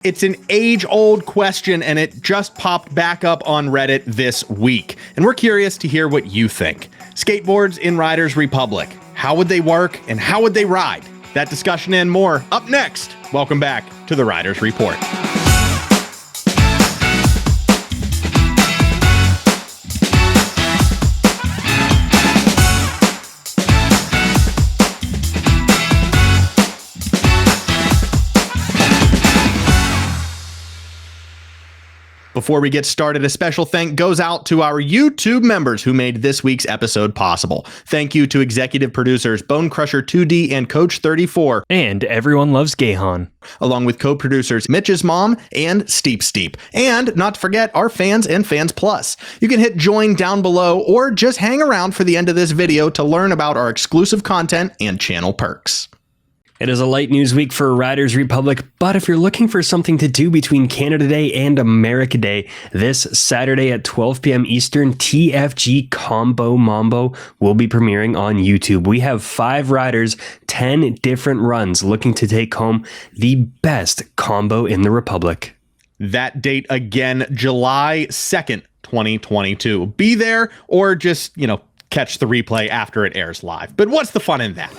It's an age-old question, and it just popped back up on Reddit this week. And we're curious to hear what you think. Skateboards in Riders Republic. How would they work, and how would they ride? That discussion and more up next. Welcome back to the Riders Report. Before we get started, a special thank goes out to our YouTube members who made this week's episode possible. Thank you to executive producers Bone Crusher 2D and Coach 34. And Everyone Loves Gahan. Along with co-producers Mitch's Mom and Steep. And not to forget our fans and Fans Plus. You can hit join down below or just hang around for the end of this video to learn about our exclusive content and channel perks. It is a light news week for Riders Republic, but if you're looking for something to do between Canada Day and America Day, this Saturday at 12 p.m. Eastern, TFG Combo Mambo will be premiering on YouTube. We have 5 riders, 10 different runs looking to take home the best combo in the Republic. That date again, July 2nd, 2022. Be there or just, catch the replay after it airs live. But what's the fun in that?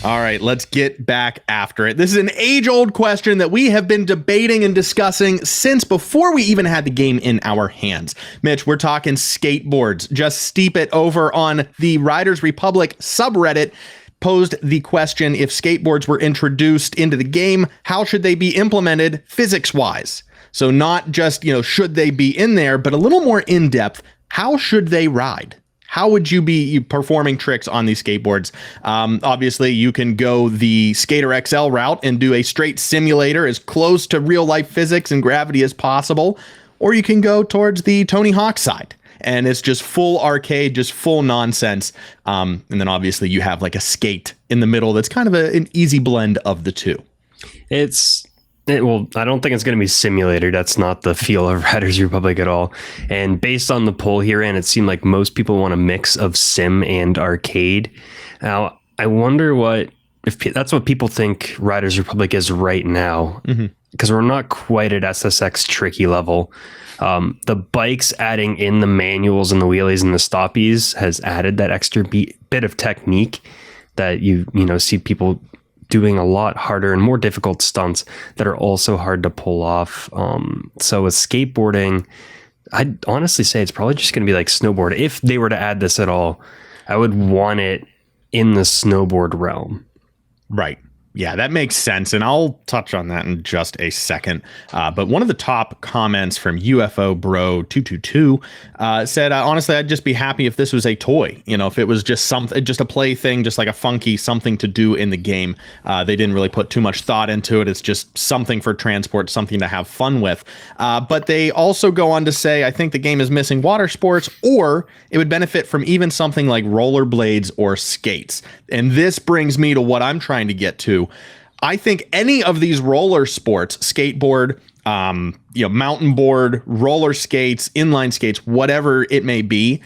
All right, let's get back after it. This is an age-old question that we have been debating and discussing since before we even had the game in our hands. Mitch, we're talking skateboards. Just Steep It over on the Riders Republic subreddit posed the question, if skateboards were introduced into the game, how should they be implemented physics-wise? So not just, should they be in there, but a little more in-depth, how should they ride? How would you be performing tricks on these skateboards? Obviously, you can go the Skater XL route and do a straight simulator as close to real life physics and gravity as possible. Or you can go towards the Tony Hawk side. And it's just full arcade, just full nonsense. And then obviously you have like a skate in the middle that's kind of an easy blend of the two. Well, I don't think it's going to be simulator. That's not the feel of Riders Republic at all. And based on the poll here, and it seemed like most people want a mix of sim and arcade. Now, I wonder if that's what people think Riders Republic is right now, because we're not quite at SSX tricky level. The bikes adding in the manuals and the wheelies and the stoppies has added that extra bit of technique that you see people doing a lot harder and more difficult stunts that are also hard to pull off. So with skateboarding, I'd honestly say it's probably just going to be like snowboard. If they were to add this at all, I would want it in the snowboard realm. Right. Yeah, that makes sense. And I'll touch on that in just a second. But one of the top comments from UFO Bro 222 said, honestly, I'd just be happy if this was a toy. If it was just a play thing, just like a funky something to do in the game. They didn't really put too much thought into it. It's just something for transport, something to have fun with. But they also go on to say, I think the game is missing water sports, or it would benefit from even something like rollerblades or skates. And this brings me to what I'm trying to get to. I think any of these roller sports, skateboard, mountain board, roller skates, inline skates, whatever it may be,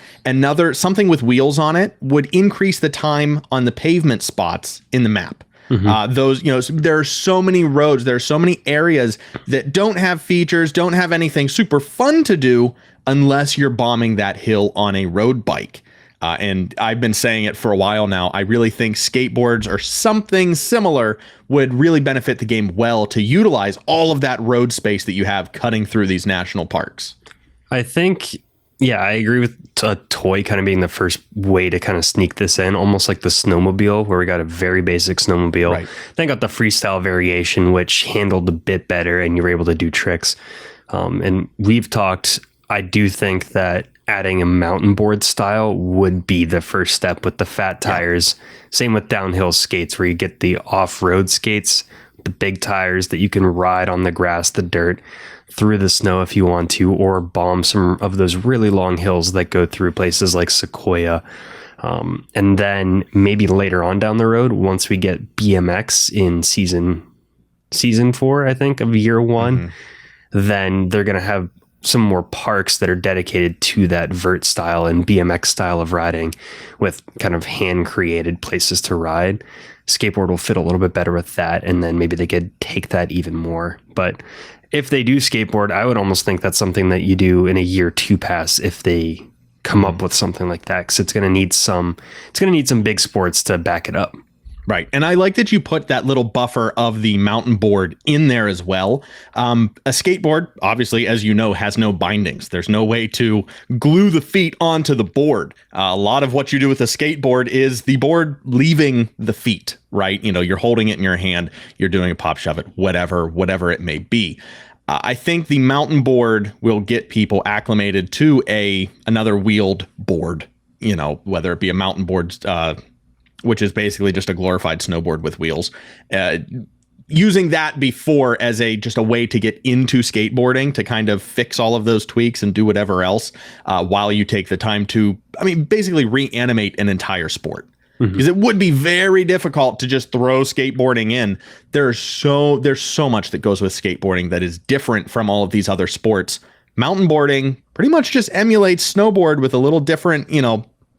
something with wheels on it would increase the time on the pavement spots in the map. There are so many roads, there are so many areas that don't have features, don't have anything super fun to do unless you're bombing that hill on a road bike. And I've been saying it for a while now. I really think skateboards or something similar would really benefit the game well to utilize all of that road space that you have cutting through these national parks. I think, I agree with a toy kind of being the first way to kind of sneak this in, almost like the snowmobile, where we got a very basic snowmobile. Right. Then got the freestyle variation, which handled a bit better and you were able to do tricks. And we've talked, I do think that adding a mountain board style would be the first step with the fat tires. Same with downhill skates, where you get the off-road skates, the big tires that you can ride on the grass, the dirt, through the snow if you want to, or bomb some of those really long hills that go through places like Sequoia. And then maybe later on down the road, once we get BMX in season 4, I think, of year 1, then they're going to have some more parks that are dedicated to that vert style and BMX style of riding with kind of hand created places to ride. Skateboard will fit a little bit better with that. And then maybe they could take that even more. But if they do skateboard, I would almost think that's something that you do in a year 2 pass if they come up with something like that. Cause it's going to need some big sports to back it up. Right. And I like that you put that little buffer of the mountain board in there as well. A skateboard, obviously, as you know, has no bindings. There's no way to glue the feet onto the board. A lot of what you do with a skateboard is the board leaving the feet, right? You know, you're holding it in your hand, you're doing a pop shove it, whatever it may be. I think the mountain board will get people acclimated to another wheeled board, you know, whether it be a mountain board, which is basically just a glorified snowboard with wheels. Using that before as just a way to get into skateboarding, to kind of fix all of those tweaks and do whatever else while you take the time to, basically reanimate an entire sport. Because it would be very difficult to just throw skateboarding in. There's so much that goes with skateboarding that is different from all of these other sports. Mountain boarding pretty much just emulates snowboard with a little different,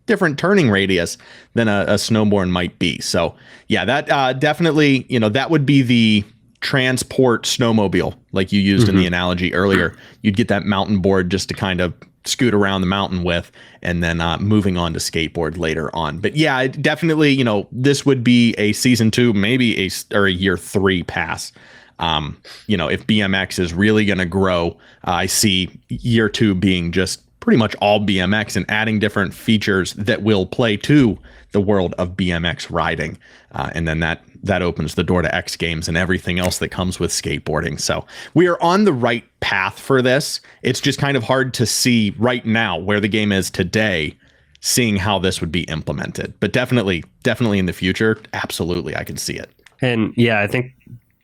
different turning radius than a snowboard might be. So yeah, that definitely, that would be the transport snowmobile, like you used in the analogy earlier. You'd get that mountain board just to kind of scoot around the mountain with, and then moving on to skateboard later on. But yeah, definitely, this would be a season 2, maybe a year 3 pass. If BMX is really going to grow, I see year 2 being just pretty much all BMX and adding different features that will play to the world of BMX riding. And then that opens the door to X Games and everything else that comes with skateboarding. So we are on the right path for this. It's just kind of hard to see right now where the game is today, seeing how this would be implemented. But definitely in the future, absolutely, I can see it. And yeah, I think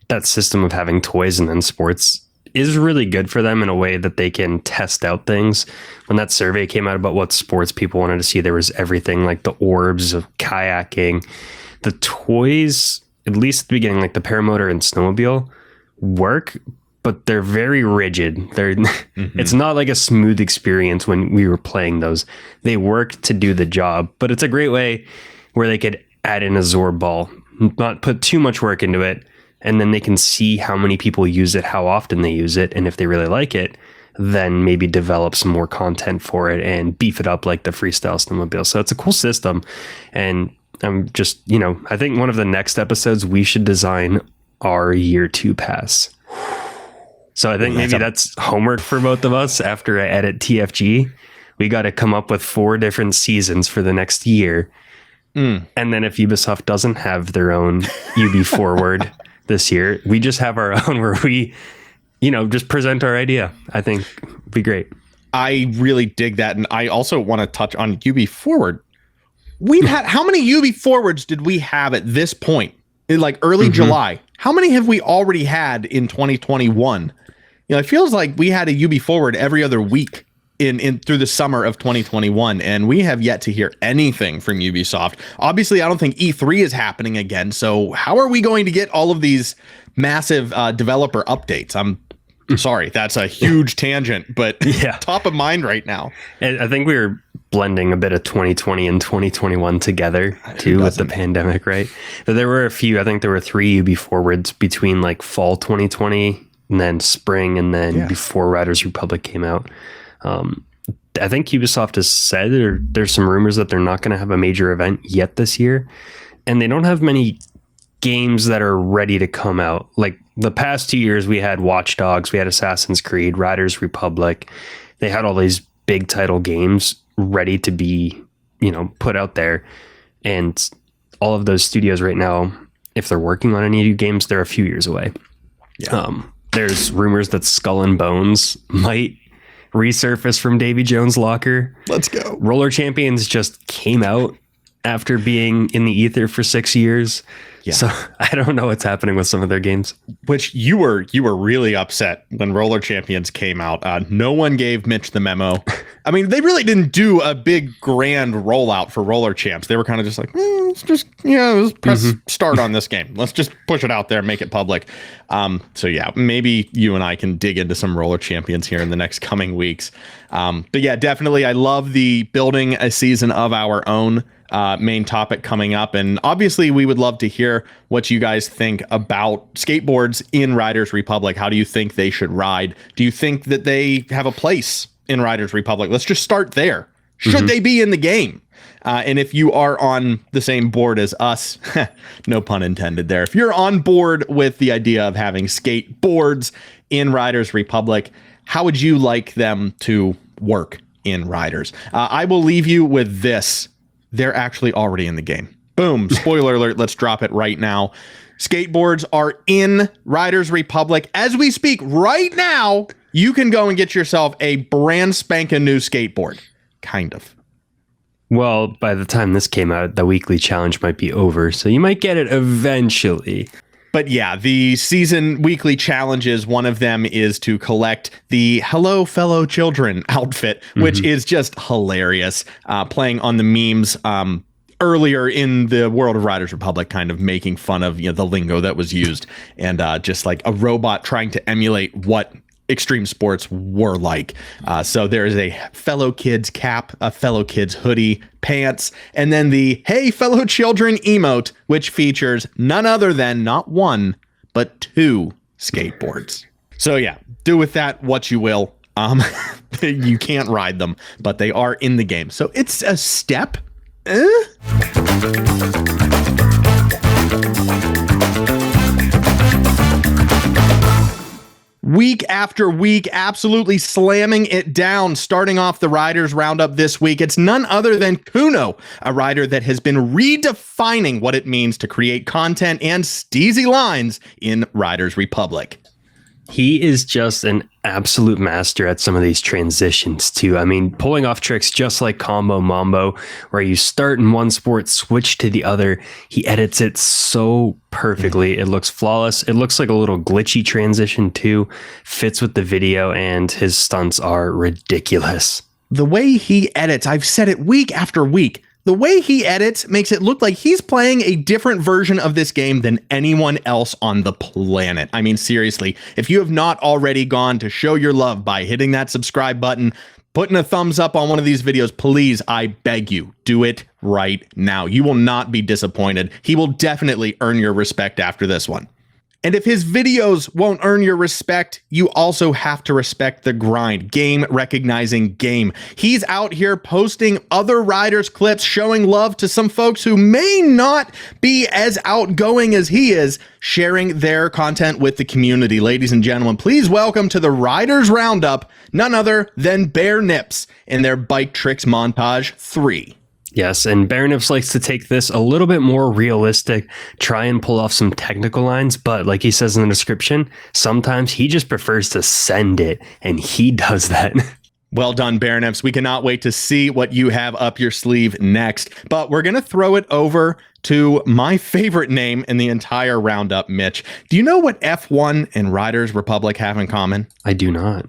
that system of having toys and then sports is really good for them in a way that they can test out things. When that survey came out about what sports people wanted to see, there was everything like the orbs of kayaking. The toys, at least at the beginning, like the paramotor and snowmobile, work, but they're very rigid. It's not like a smooth experience when we were playing those. They work to do the job, but it's a great way where they could add in a Zorb ball, not put too much work into it, and then they can see how many people use it, how often they use it, and if they really like it, then maybe develop some more content for it and beef it up like the freestyle snowmobile. So it's a cool system. And I'm just, I think one of the next episodes, we should design our year 2 pass. So I think maybe that's homework for both of us. After I edit TFG, we got to come up with 4 different seasons for the next year. And then if Ubisoft doesn't have their own UB Forward this year, we just have our own where we, just present our idea. I think it'd be great. I really dig that. And I also want to touch on UB Forward. We've had, how many UB Forwards did we have at this point? In like early July. How many have we already had in 2021? It feels like we had a UB Forward every other week in through the summer of 2021, and we have yet to hear anything from Ubisoft. Obviously, I don't think E3 is happening again. So how are we going to get all of these massive developer updates? I'm sorry, that's a huge tangent, but yeah, top of mind right now. And I think we were blending a bit of 2020 and 2021 together too with the pandemic, right? But there were a few, I think there were 3 UB Forwards between like fall 2020 and then spring and then before Riders Republic came out. I think Ubisoft has said there's some rumors that they're not going to have a major event yet this year, and they don't have many games that are ready to come out. Like the past 2 years, we had Watch Dogs, we had Assassin's Creed, Riders Republic. They had all these big title games ready to be, put out there. And all of those studios right now, if they're working on any new games, they're a few years away. Yeah. There's rumors that Skull and Bones might resurface from Davy Jones' locker. Let's go. Roller Champions just came out after being in the ether for 6 years. Yeah. So I don't know what's happening with some of their games. Which you were really upset when Roller Champions came out. No one gave Mitch the memo. I mean, they really didn't do a big grand rollout for Roller Champs. They were kind of just like, let's press start on this game. Let's just push it out there, make it public. So yeah, maybe you and I can dig into some Roller Champions here in the next coming weeks. But yeah, definitely, I love the building a season of our own main topic coming up. And obviously, we would love to hear what you guys think about skateboards in Riders Republic. How do you think they should ride? Do you think that they have a place in Riders Republic? Let's just start there. Should they be in the game? And if you are on the same board as us, no pun intended there. If you're on board with the idea of having skateboards in Riders Republic, how would you like them to work in Riders? I will leave you with this. They're actually already in the game. Boom. Spoiler alert. Let's drop it right now. Skateboards are in Riders Republic. As we speak right now, you can go and get yourself a brand spanking new skateboard. Kind of. Well, by the time this came out, the weekly challenge might be over, so you might get it eventually. But yeah, the season weekly challenges, one of them is to collect the Hello Fellow Children outfit, which is just hilarious. Playing on the memes earlier in the World of Riders Republic, kind of making fun of the lingo that was used, and just like a robot trying to emulate what extreme sports were like. So there is a fellow kids cap, a fellow kids hoodie, pants, and then the Hey Fellow Children emote, which features none other than not one, but two skateboards. So yeah, do with that what you will. You can't ride them, but they are in the game. So it's a step. Week after week, absolutely slamming it down. Starting off the Riders Roundup this week, it's none other than Kuno, a rider that has been redefining what it means to create content and steezy lines in Riders Republic. He is just an absolute master at some of these transitions too. I mean, pulling off tricks just like Combo Mambo, where you start in one sport, switch to the other. He edits it so perfectly. It looks flawless. It looks like a little glitchy transition too. Fits with the video, and his stunts are ridiculous. The way he edits, I've said it week after week. The way he edits makes it look like he's playing a different version of this game than anyone else on the planet. I mean, seriously, if you have not already gone to show your love by hitting that subscribe button, putting a thumbs up on one of these videos, please, I beg you, do it right now. You will not be disappointed. He will definitely earn your respect after this one. And if his videos won't earn your respect, you also have to respect the grind. Game recognizing game. He's out here posting other riders' clips, showing love to some folks who may not be as outgoing as he is, sharing their content with the community. Ladies and gentlemen, please welcome to the Riders Roundup, none other than Bear Nips in their Bike Tricks Montage 3. Yes, and Bear Nips likes to take this a little bit more realistic, try and pull off some technical lines, but like he says in the description, sometimes he just prefers to send it, and he does that. Well done, Bear Nips. We cannot wait to see what you have up your sleeve next, but we're going to throw it over to my favorite name in the entire roundup, Mitch. Do you know what F1 and Riders Republic have in common? I do not.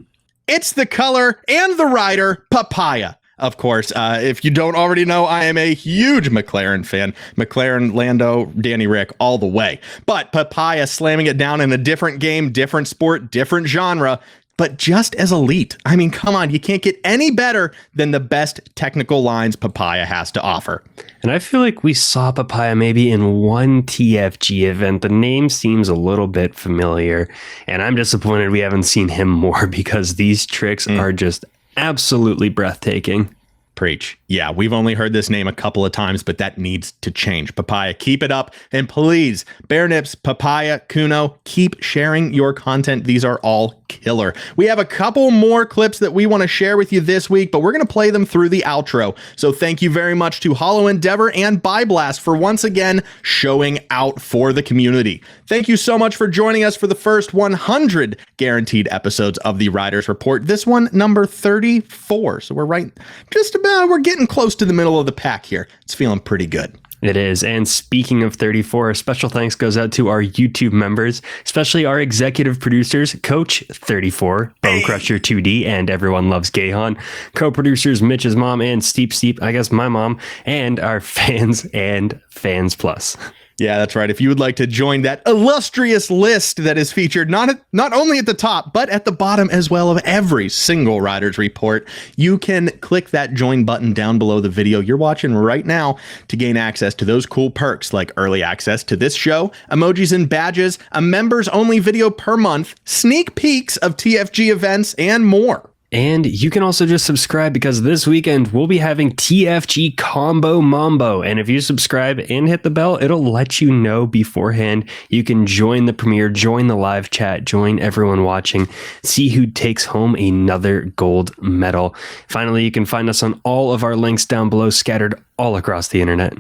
It's the color and the rider, papaya. Of course, if you don't already know, I am a huge McLaren fan. McLaren, Lando, Danny Rick, all the way. But Papaya slamming it down in a different game, different sport, different genre, but just as elite. I mean, come on, you can't get any better than the best technical lines Papaya has to offer. And I feel like we saw Papaya maybe in one TFG event. The name seems a little bit familiar, and I'm disappointed we haven't seen him more because these tricks are just absolutely breathtaking. Preach. Yeah, we've only heard this name a couple of times, but that needs to change. Papaya, keep it up. And please, Bear Nips, Papaya, Kuno, keep sharing your content. These are all killer. We have a couple more clips that we want to share with you this week, but we're going to play them through the outro. So thank you very much to Hollow Endeavor and Byblast for once again showing out for the community. Thank you so much for joining us for the first 100 guaranteed episodes of the Riders Report. This one, number 34. So we're right just we're getting close to the middle of the pack here. It's feeling pretty good. It is. And speaking of 34, a special thanks goes out to our YouTube members, especially our executive producers, Coach 34, Bone Crusher 2D, and Everyone Loves Gahan, co-producers Mitch's mom and Steep, I guess my mom, and our fans and Fans Plus. Yeah, that's right. If you would like to join that illustrious list that is featured not only at the top, but at the bottom as well of every single Riders Report, you can click that join button down below the video you're watching right now to gain access to those cool perks like early access to this show, emojis and badges, a members only video per month, sneak peeks of TFG events, and more. And you can also just subscribe because this weekend we'll be having TFG Combo Mambo. And if you subscribe and hit the bell, it'll let you know beforehand. You can join the premiere, join the live chat, join everyone watching, see who takes home another gold medal. Finally, you can find us on all of our links down below, scattered all across the internet.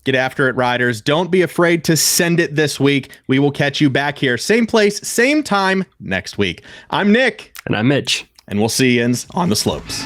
Get after it, Riders. Don't be afraid to send it this week. We will catch you back here, same place, same time next week. I'm Nick. And I'm Mitch. And we'll see you on the slopes.